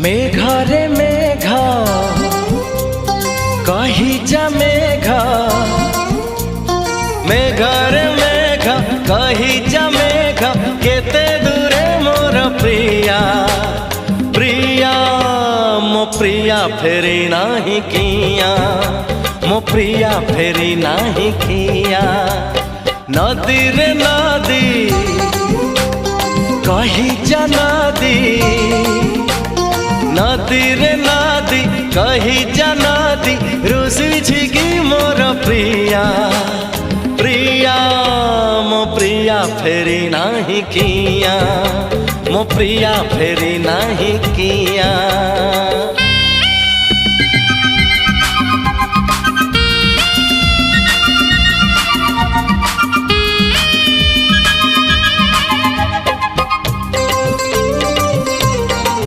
मेघरे मेघ कही जा मेघ, मेघरे मेघ कही जा मेघ, केते दूरे मोर प्रिया। प्रिया मो प्रिया फेरी नाही किया, मो प्रिया फेरी नाही किया। नदी रे नदी कही जा नदी, नदी रे नदी कही जा नदी, रुसी छिगी मोर प्रिया। प्रिया मो प्रिया फेरी नाही किया, मो प्रिया फेरी नाही किया।